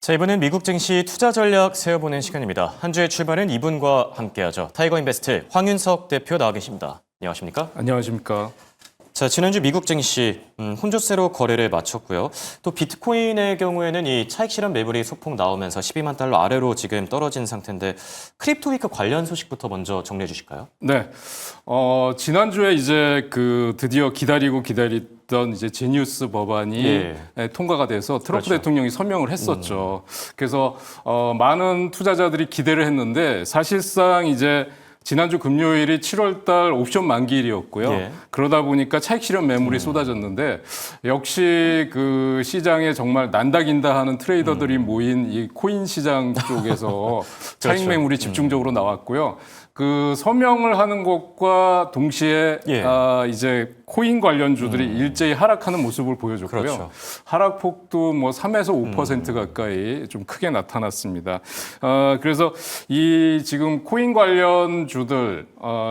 자, 이번엔 미국 증시 투자 전략 세워보는 시간입니다. 한 주의 출발은 이분과 함께하죠. 타이거인베스트 황윤석 대표 나와 계십니다. 안녕하십니까? 안녕하십니까? 자, 지난주 미국 증시 혼조세로 거래를 마쳤고요. 또 비트코인의 경우에는 이 차익 실현 매물이 소폭 나오면서 12만 달러 아래로 지금 떨어진 상태인데 크립토 위크 관련 소식부터 먼저 정리해 주실까요? 네. 지난주에 이제 드디어 기다리던 이제 제니우스 법안이 통과가 돼서 트럼프 그렇죠. 대통령이 서명을 했었죠. 그래서 많은 투자자들이 기대를 했는데 사실상 이제 지난주 금요일이 7월달 옵션 만기일이었고요. 예. 그러다 보니까 차익 실현 매물이 쏟아졌는데 역시 그 시장에 정말 난다긴다 하는 트레이더들이 모인 이 코인 시장 쪽에서 차익 그렇죠. 매물이 집중적으로 나왔고요. 그 서명을 하는 것과 동시에 예. 이제 코인 관련주들이 일제히 하락하는 모습을 보여줬고요. 그렇죠. 하락폭도 뭐 3에서 5% 가까이 좀 크게 나타났습니다. 그래서 이 지금 코인 관련주들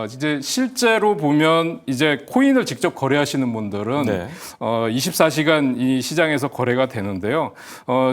이제 실제로 보면 이제 코인을 직접 거래하시는 분들은 네. 24시간 이 시장에서 거래가 되는데요.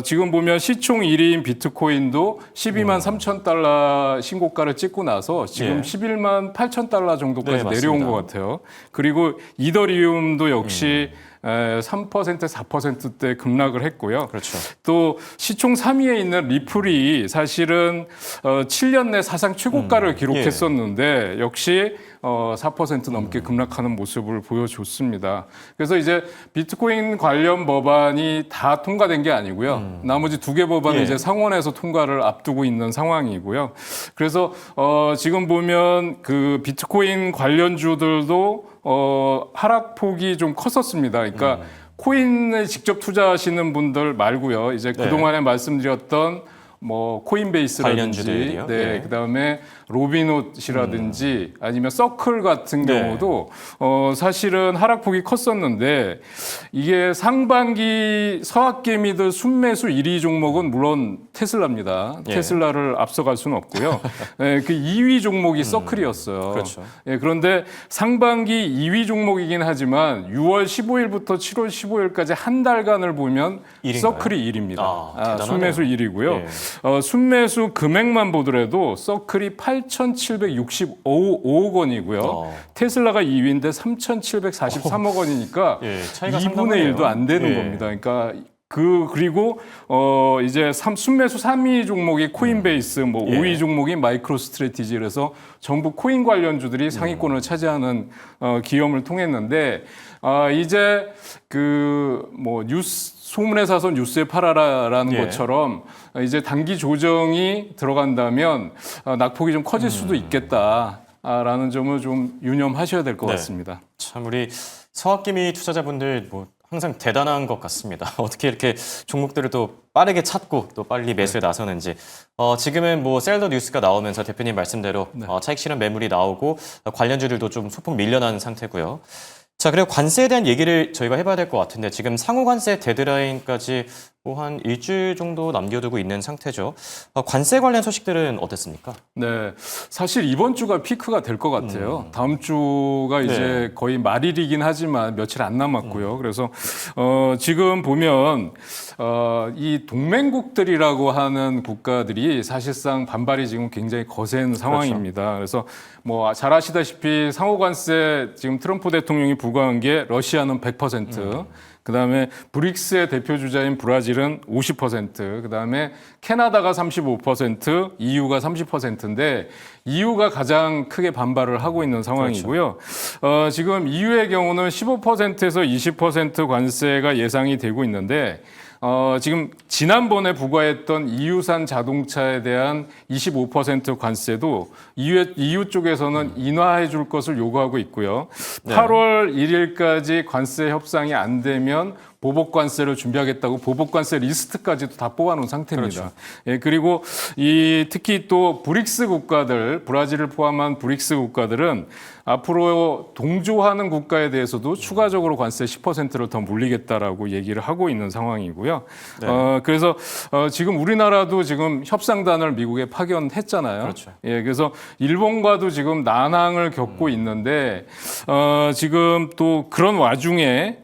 지금 보면 시총 1위인 비트코인도 12만 3천 달러 신고가를 찍고 나서 지금 예. 11만 8천 달러 정도까지 네, 내려온 맞습니다. 것 같아요. 그리고 이더리움도 역시 3%, 4%대 급락을 했고요. 그렇죠. 또 시총 3위에 있는 리플이 사실은 7년 내 사상 최고가를 기록했었는데 역시 4% 넘게 급락하는 모습을 보여줬습니다. 그래서 이제 비트코인 관련 법안이 다 통과된 게 아니고요. 나머지 2개 법안은 예. 이제 상원에서 통과를 앞두고 있는 상황이고요. 그래서 지금 보면 그 비트코인 관련주들도 하락폭이 좀 컸었습니다. 그러니까 코인을 직접 투자하시는 분들 말고요. 이제 네. 그동안에 말씀드렸던 뭐 코인베이스라든지 관련주들이요? 네, 예. 그다음에 로빈훗이라든지 아니면 서클 같은 네. 경우도 사실은 하락폭이 컸었는데 이게 상반기 서학개미들 순매수 1위 종목은 물론 테슬라입니다. 예. 테슬라를 앞서갈 수는 없고요. 네, 그 2위 종목이 서클이었어요. 그렇죠. 예, 그런데 상반기 2위 종목이긴 하지만 6월 15일부터 7월 15일까지 한 달간을 보면 1위인가요? 서클이 1위입니다. 대단하네요. 순매수 1위고요. 예. 순매수 금액만 보더라도 서클이 8,765억 원이고요. 테슬라가 2위인데 3,743억 원이니까 예, 차이가 2분의 상당하네요. 1도 안 되는 예. 겁니다. 그러니까 그리고 이제 순매수 3위 종목이 코인베이스, 뭐 예. 5위 종목이 마이크로 스트래티지 그래서 전부 코인 관련주들이 상위권을 차지하는 기염을 통했는데 이제 그 뭐 뉴스 소문에 사서 뉴스에 팔아라라는 예. 것처럼 이제 단기 조정이 들어간다면 낙폭이 좀 커질 수도 있겠다라는 점을 좀 유념하셔야 될 것 네. 같습니다. 참 우리 서학개미 투자자분들 뭐 항상 대단한 것 같습니다. 어떻게 이렇게 종목들을 또 빠르게 찾고 또 빨리 매수에 나서는지. 지금은 뭐 셀러 뉴스가 나오면서 대표님 말씀대로 차익 실현 매물이 나오고 관련주들도 좀 소폭 밀려난 상태고요. 자, 그리고 관세에 대한 얘기를 저희가 해봐야 될 것 같은데 지금 상호 관세 데드라인까지 뭐 한 일주일 정도 남겨두고 있는 상태죠. 관세 관련 소식들은 어땠습니까? 네, 사실 이번 주가 피크가 될 것 같아요. 다음 주가 이제 거의 말일이긴 하지만 며칠 안 남았고요. 그래서 지금 보면 이 동맹국들이라고 하는 국가들이 사실상 반발이 지금 굉장히 거센 상황입니다. 그래서 뭐 잘 아시다시피 상호관세 지금 트럼프 대통령이 부과한 게 러시아는 100%, 그다음에 브릭스의 대표 주자인 브라질은 50%, 그다음에 캐나다가 35%, EU가 30%인데 EU가 가장 크게 반발을 하고 있는 상황이고요. 지금 EU의 경우는 15%에서 20% 관세가 예상이 되고 있는데 지금 지난번에 부과했던 EU산 자동차에 대한 25% 관세도 EU 쪽에서는 인하해 줄 것을 요구하고 있고요. 8월 1일까지 관세 협상이 안 되면 보복 관세를 준비하겠다고 보복 관세 리스트까지도 다 뽑아놓은 상태입니다. 예, 그리고 특히 또 브릭스 국가들, 브라질을 포함한 브릭스 국가들은 앞으로 동조하는 국가에 대해서도 추가적으로 관세 10%를 더 물리겠다라고 얘기를 하고 있는 상황이고요. 그래서 지금 우리나라도 지금 협상단을 미국에 파견했잖아요. 그렇죠. 예, 그래서 일본과도 지금 난항을 겪고 있는데 지금 또 그런 와중에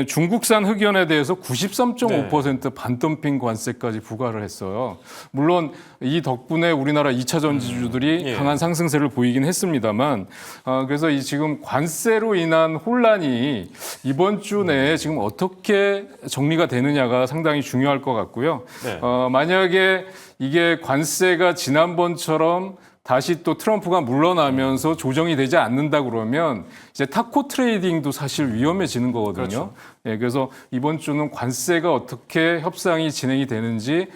중국산 흑연에 대해서 93.5% 반덤핑 관세까지 부과를 했어요. 물론 이 덕분에 우리나라 2차 전지주들이 예. 강한 상승세를 보이긴 했습니다만, 그래서 이 지금 관세로 인한 혼란이 이번 주 내에 지금 어떻게 정리가 되느냐가 상당히 중요할 것 같고요. 네. 만약에 이게 관세가 지난번처럼 다시 또 트럼프가 물러나면서 조정이 되지 않는다 그러면 이제 타코 트레이딩도 사실 위험해지는 거거든요. 그렇죠. 예, 그래서 이번 주는 관세가 어떻게 협상이 진행이 되는지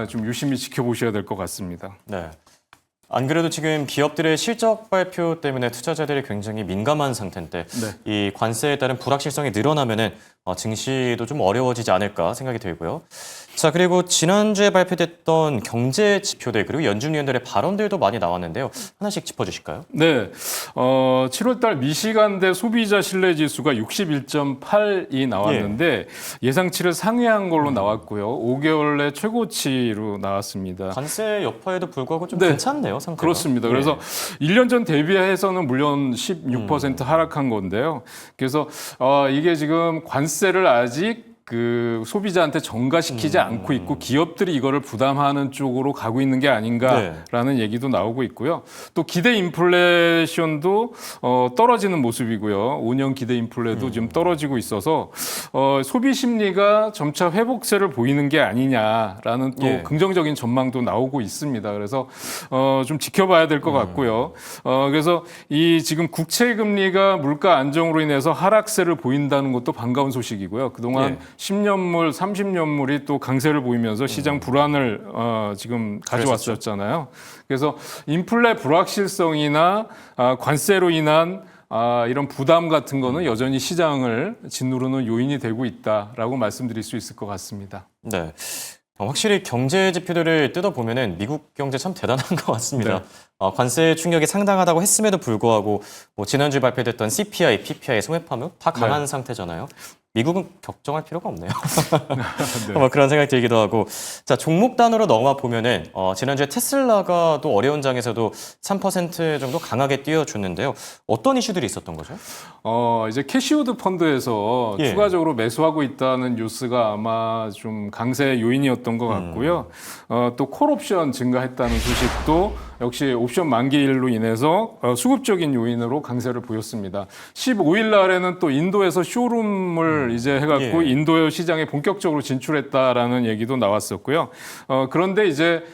좀 유심히 지켜보셔야 될 것 같습니다. 네. 안 그래도 지금 기업들의 실적 발표 때문에 투자자들이 굉장히 민감한 상태인데 이 관세에 따른 불확실성이 늘어나면은 증시도 좀 어려워지지 않을까 생각이 들고요. 자, 그리고 지난주에 발표됐던 경제 지표들 그리고 연준 위원들의 발언들도 많이 나왔는데요. 하나씩 짚어주실까요? 네, 7월달 미시간대 소비자 신뢰 지수가 61.8이 나왔는데 예상치를 상회한 걸로 나왔고요. 5개월 내 최고치로 나왔습니다. 관세 여파에도 불구하고 좀 네. 괜찮네요, 상태가. 그렇습니다. 그래서 1년 전 대비해서는 물론 16% 하락한 건데요. 그래서 이게 지금 관세를 아직 그 소비자한테 전가시키지 않고 있고 기업들이 이거를 부담하는 쪽으로 가고 있는 게 아닌가라는 얘기도 나오고 있고요. 또 기대 인플레이션도 떨어지는 모습이고요. 5년 기대 인플레도 지금 떨어지고 있어서 소비 심리가 점차 회복세를 보이는 게 아니냐라는 또 긍정적인 전망도 나오고 있습니다. 그래서 좀 지켜봐야 될 것 같고요. 그래서 이 지금 국채 금리가 물가 안정으로 인해서 하락세를 보인다는 것도 반가운 소식이고요. 그동안 10년물, 30년물이 또 강세를 보이면서 시장 불안을 지금 가져왔었잖아요. 그래서 인플레 불확실성이나 관세로 인한 이런 부담 같은 거는 여전히 시장을 짓누르는 요인이 되고 있다라고 말씀드릴 수 있을 것 같습니다. 네. 확실히 경제 지표들을 뜯어보면은 미국 경제 참 대단한 것 같습니다. 관세 충격이 상당하다고 했음에도 불구하고 뭐 지난주에 발표됐던 CPI, PPI, 소매파목 다 강한 상태잖아요. 미국은 걱정할 필요가 없네요. 뭐 그런 생각이 들기도 하고. 자, 종목 단으로 넘어와 보면은 지난주에 테슬라가 또 어려운 장에서도 3% 정도 강하게 뛰어줬는데요. 어떤 이슈들이 있었던 거죠? 이제 캐시우드 펀드에서 추가적으로 매수하고 있다는 뉴스가 아마 좀 강세 요인이었던 것 같고요. 또 콜옵션 증가했다는 소식도 역시 옵션 만기일로 인해서 수급적인 요인으로 강세를 보였습니다. 15일 날에는 또 인도에서 쇼룸을 이제 해갖고 인도 시장에 본격적으로 진출했다라는 얘기도 나왔었고요. 그런데 이제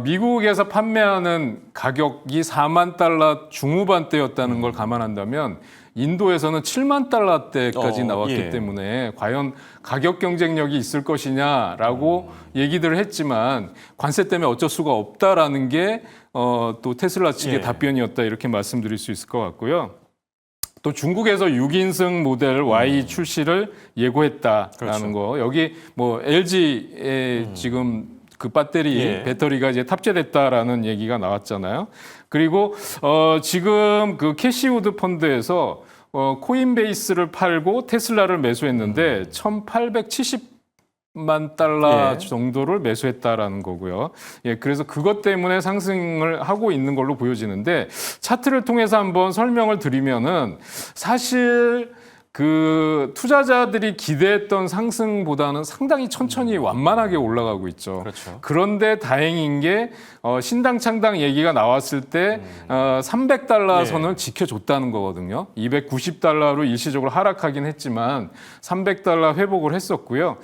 미국에서 판매하는 가격이 4만 달러 중후반대였다는 걸 감안한다면 인도에서는 7만 달러대까지 나왔기 때문에 과연 가격 경쟁력이 있을 것이냐라고 얘기들을 했지만 관세 때문에 어쩔 수가 없다라는 게 또 테슬라 측의 답변이었다 이렇게 말씀드릴 수 있을 것 같고요. 또 중국에서 6인승 모델 Y 출시를 예고했다라는 거. 여기 뭐 LG의 지금 그 배터리가 이제 탑재됐다라는 얘기가 나왔잖아요. 그리고 지금 그 캐시우드 펀드에서 코인베이스를 팔고 테슬라를 매수했는데 1,870만 달러 정도를 매수했다라는 거고요. 그래서 그것 때문에 상승을 하고 있는 걸로 보여지는데 차트를 통해서 한번 설명을 드리면은 사실 그 투자자들이 기대했던 상승보다는 상당히 천천히 완만하게 올라가고 있죠. 그렇죠. 그런데 다행인 게 신당 창당 얘기가 나왔을 때 300달러 선을 지켜줬다는 거거든요. 290달러로 일시적으로 하락하긴 했지만 300달러 회복을 했었고요.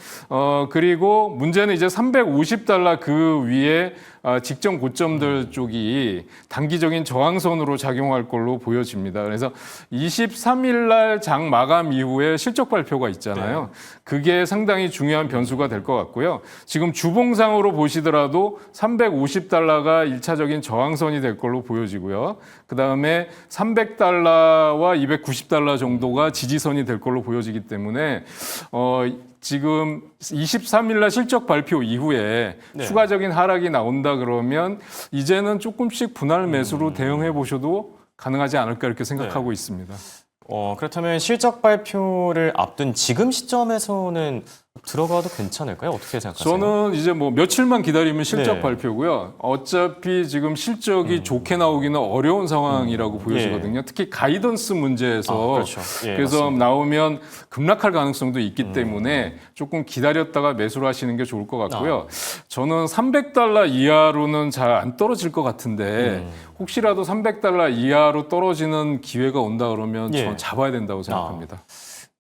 그리고 문제는 이제 350달러 그 위에 직전 고점들 쪽이 단기적인 저항선으로 작용할 걸로 보여집니다. 그래서 23일 날 장 마감 이후에 실적 발표가 있잖아요. 그게 상당히 중요한 변수가 될 것 같고요. 지금 주봉상으로 보시더라도 350달러가 1차적인 저항선이 될 걸로 보여지고요. 그다음에 300달러와 290달러 정도가 지지선이 될 걸로 보여지기 때문에 지금 23일 날 실적 발표 이후에 추가적인 하락이 나온다 그러면 이제는 조금씩 분할 매수로 대응해 보셔도 가능하지 않을까 이렇게 생각하고 있습니다. 그렇다면 실적 발표를 앞둔 지금 시점에서는 들어가도 괜찮을까요? 어떻게 생각하세요? 저는 이제 뭐 며칠만 기다리면 실적 네. 발표고요. 어차피 지금 실적이 좋게 나오기는 어려운 상황이라고 보여지거든요. 특히 가이던스 문제에서 그렇죠. 예, 그래서 맞습니다. 나오면 급락할 가능성도 있기 때문에 조금 기다렸다가 매수를 하시는 게 좋을 것 같고요. 저는 $300 이하로는 잘 안 떨어질 것 같은데 혹시라도 $300 이하로 떨어지는 기회가 온다 그러면 예. 저는 잡아야 된다고 생각합니다.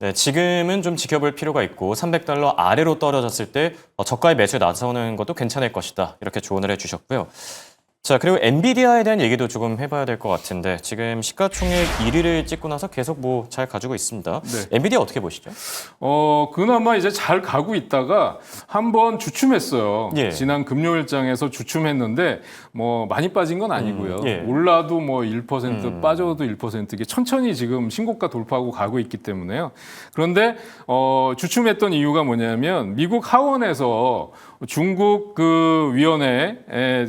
네, 지금은 좀 지켜볼 필요가 있고 $300 아래로 떨어졌을 때 저가의 매수에 나서는 것도 괜찮을 것이다. 이렇게 조언을 해주셨고요. 자, 그리고 엔비디아에 대한 얘기도 조금 해봐야 될 것 같은데 지금 시가총액 1위를 찍고 나서 계속 뭐 잘 가지고 있습니다. 네. 엔비디아 어떻게 보시죠? 그나마 이제 잘 가고 있다가 한번 주춤했어요. 예. 지난 금요일장에서 주춤했는데 뭐 많이 빠진 건 아니고요. 예. 올라도 뭐 1%, 빠져도 1% 이게 천천히 지금 신고가 돌파하고 가고 있기 때문에요. 그런데 주춤했던 이유가 뭐냐면 미국 하원에서 중국 그 위원회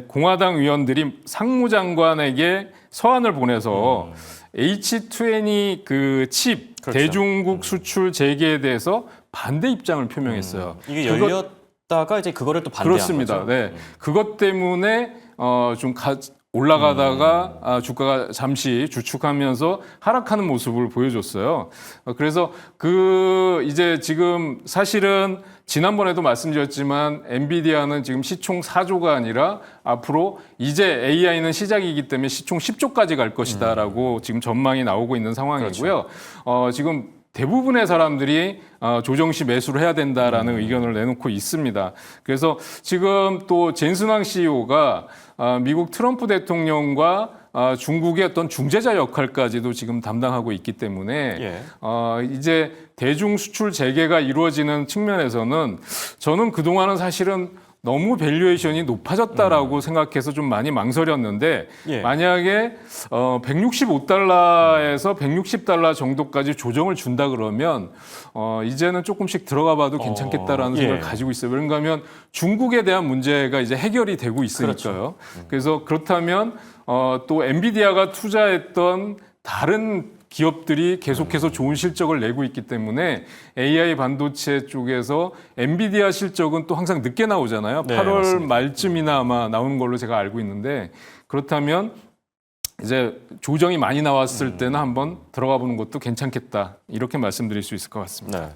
공화당 위원들이 상무장관에게 서한을 보내서 H20 그 칩 그렇죠. 대중국 수출 재개에 대해서 반대 입장을 표명했어요. 이게 그것- 열렸다가 이제 그거를 또 반대한 그렇습니다. 거죠? 네, 그것 때문에 좀 올라가다가 주가가 잠시 주축하면서 하락하는 모습을 보여줬어요. 그래서 이제 지금 사실은 지난번에도 말씀드렸지만 엔비디아는 지금 시총 4조가 아니라 앞으로 이제 AI는 시작이기 때문에 시총 10조까지 갈 것이다라고 지금 전망이 나오고 있는 상황이고요. 지금 대부분의 사람들이 조정 시 매수를 해야 된다라는 의견을 내놓고 있습니다. 그래서 지금 또 젠슨왕 CEO가 미국 트럼프 대통령과 중국의 어떤 중재자 역할까지도 지금 담당하고 있기 때문에 예. 이제 대중 수출 재개가 이루어지는 측면에서는 저는 그동안은 사실은 너무 밸류에이션이 높아졌다라고 생각해서 좀 많이 망설였는데 예. 만약에 $165에서 $160 정도까지 조정을 준다 그러면 이제는 조금씩 들어가 봐도 괜찮겠다라는 예. 생각을 가지고 있어요. 그런가 하면 중국에 대한 문제가 이제 해결이 되고 있으니까요. 그렇죠. 그래서 그렇다면 또 엔비디아가 투자했던 다른 기업들이 계속해서 좋은 실적을 내고 있기 때문에 AI 반도체 쪽에서 엔비디아 실적은 또 항상 늦게 나오잖아요. 네, 8월 맞습니다. 말쯤이나 아마 나오는 걸로 제가 알고 있는데 그렇다면 이제 조정이 많이 나왔을 때는 한번 들어가 보는 것도 괜찮겠다. 이렇게 말씀드릴 수 있을 것 같습니다. 네.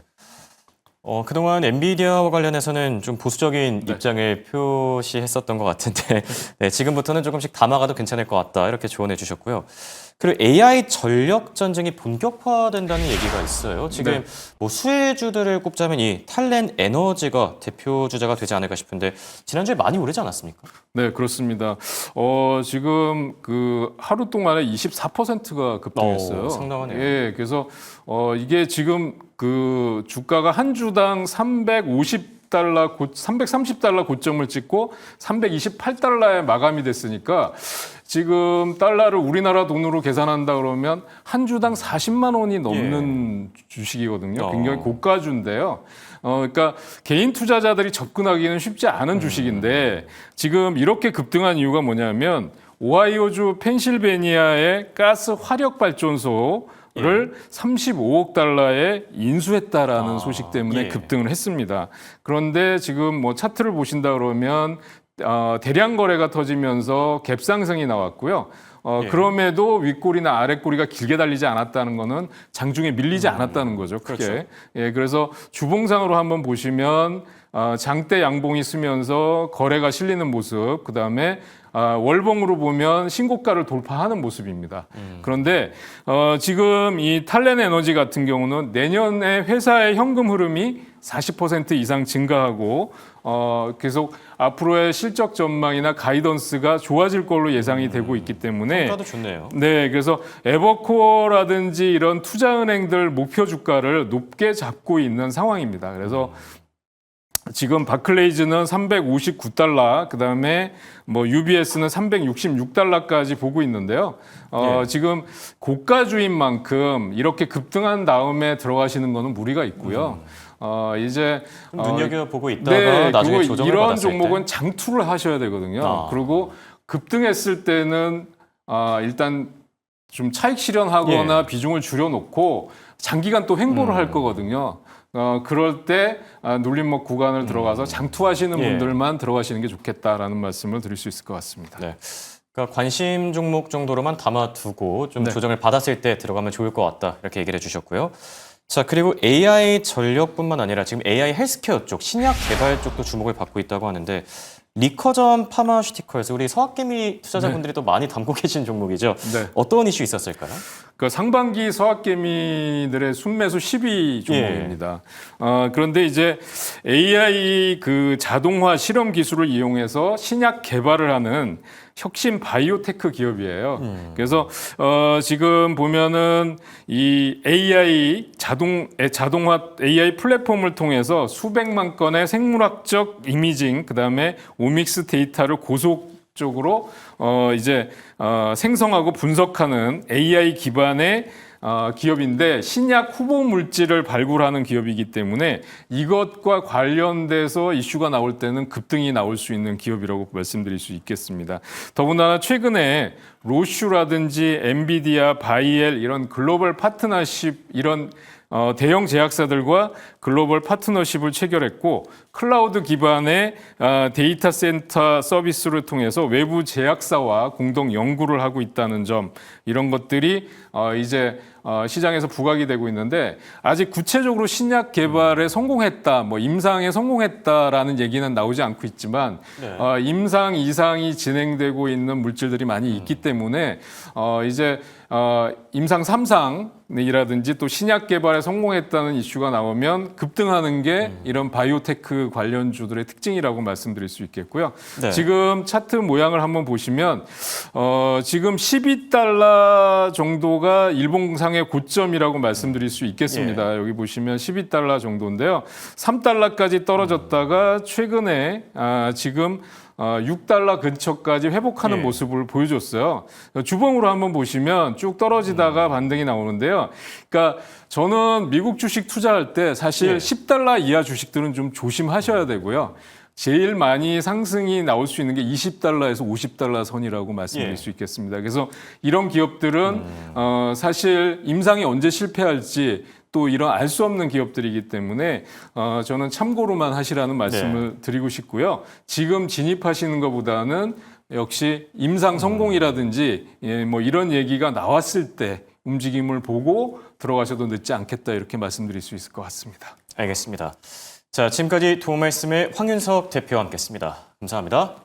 그동안 엔비디아와 관련해서는 좀 보수적인 입장을 표시했었던 것 같은데 네, 지금부터는 조금씩 담아가도 괜찮을 것 같다 이렇게 조언해 주셨고요. 그리고 AI 전력 전쟁이 본격화된다는 얘기가 있어요. 지금 네. 뭐 수혜주들을 꼽자면 이 탈렌 에너지가 대표 주자가 되지 않을까 싶은데 지난주에 많이 오르지 않았습니까? 네, 그렇습니다. 지금 그 하루 동안에 24%가 급등했어요. 상당하네요. 예, 그래서 이게 지금 그 주가가 한 주당 $330 고점을 찍고 $328에 마감이 됐으니까 지금 달러를 우리나라 돈으로 계산한다 그러면 한 주당 40만 원이 넘는 주식이거든요. 굉장히 고가주인데요. 그러니까 개인 투자자들이 접근하기는 쉽지 않은 주식인데 지금 이렇게 급등한 이유가 뭐냐면 오하이오주 펜실베니아의 가스 화력 발전소를 35억 달러에 인수했다라는 소식 때문에 급등을 했습니다. 그런데 지금 뭐 차트를 보신다 그러면 대량 거래가 터지면서 갭 상승이 나왔고요. 그럼에도 윗꼬리나 아랫꼬리가 길게 달리지 않았다는 거는 장중에 밀리지 않았다는 거죠. 크게. 그렇죠. 예, 그래서 주봉상으로 한번 보시면 장대 양봉이 쓰면서 거래가 실리는 모습, 그다음에 월봉으로 보면 신고가를 돌파하는 모습입니다. 그런데 지금 이 탈렌 에너지 같은 경우는 내년에 회사의 현금 흐름이 40% 이상 증가하고 계속 앞으로의 실적 전망이나 가이던스가 좋아질 걸로 예상이 되고 있기 때문에 평가도 좋네요. 네, 그래서 에버코어라든지 이런 투자은행들 목표 주가를 높게 잡고 있는 상황입니다. 그래서 지금 바클레이즈는 $359, 그다음에 뭐 UBS는 $366까지 보고 있는데요. 지금 고가주인 만큼 이렇게 급등한 다음에 들어가시는 거는 무리가 있고요. 이제 눈여겨보고 있다가 네, 나중에 그리고 조정을 이런 받았을 종목은 때 장투를 하셔야 되거든요. 그리고 급등했을 때는 일단 좀 차익 실현하거나 비중을 줄여놓고 장기간 또 횡보를 할 거거든요. 그럴 때 눌림목 구간을 들어가서 장투하시는 예. 분들만 들어가시는 게 좋겠다라는 말씀을 드릴 수 있을 것 같습니다. 네. 그러니까 관심 종목 정도로만 담아두고 좀 네. 조정을 받았을 때 들어가면 좋을 것 같다. 이렇게 얘기를 해주셨고요. 자, 그리고 AI 전력뿐만 아니라 지금 AI 헬스케어 쪽, 신약 개발 쪽도 주목을 받고 있다고 하는데 리커전 파마슈티컬스, 우리 서학개미 투자자분들이 또 많이 담고 계신 종목이죠. 네. 어떤 이슈 있었을까요? 그 상반기 서학개미들의 순매수 10위 종목입니다. 그런데 이제 AI 그 자동화 실험 기술을 이용해서 신약 개발을 하는 혁신 바이오테크 기업이에요. 그래서 지금 보면은 이 AI 자동화 AI 플랫폼을 통해서 수백만 건의 생물학적 이미징, 그다음에 오믹스 데이터를 고속적으로 생성하고 분석하는 AI 기반의 기업인데 신약 후보 물질을 발굴하는 기업이기 때문에 이것과 관련돼서 이슈가 나올 때는 급등이 나올 수 있는 기업이라고 말씀드릴 수 있겠습니다. 더군다나 최근에 로슈라든지 엔비디아, 바이엘 이런 글로벌 파트너십 이런 대형 제약사들과 글로벌 파트너십을 체결했고 클라우드 기반의 데이터 센터 서비스를 통해서 외부 제약사와 공동 연구를 하고 있다는 점, 이런 것들이 이제 시장에서 부각이 되고 있는데 아직 구체적으로 신약 개발에 성공했다, 뭐 임상에 성공했다라는 얘기는 나오지 않고 있지만 임상 이상이 진행되고 있는 물질들이 많이 있기 때문에 이제 임상 3상이라든지 또 신약 개발에 성공했다는 이슈가 나오면 급등하는 게 이런 바이오테크 관련주들의 특징이라고 말씀드릴 수 있겠고요. 네. 지금 차트 모양을 한번 보시면 지금 12달러 정도가 일봉상의 고점이라고 말씀드릴 수 있겠습니다. 여기 보시면 12달러 정도인데요. 3달러까지 떨어졌다가 최근에 지금 6달러 근처까지 회복하는 모습을 보여줬어요. 주봉으로 한번 보시면 쭉 떨어지다가 반등이 나오는데요. 그러니까 저는 미국 주식 투자할 때 사실 10달러 이하 주식들은 좀 조심하셔야 되고요. 제일 많이 상승이 나올 수 있는 게 20달러에서 50달러 선이라고 말씀드릴 수 있겠습니다. 그래서 이런 기업들은 사실 임상이 언제 실패할지 또 이런 알 수 없는 기업들이기 때문에 저는 참고로만 하시라는 말씀을 드리고 싶고요. 지금 진입하시는 것보다는 역시 임상 성공이라든지 뭐 이런 얘기가 나왔을 때 움직임을 보고 들어가셔도 늦지 않겠다, 이렇게 말씀드릴 수 있을 것 같습니다. 알겠습니다. 자, 지금까지 도움 말씀을 황윤석 대표와 함께했습니다. 감사합니다.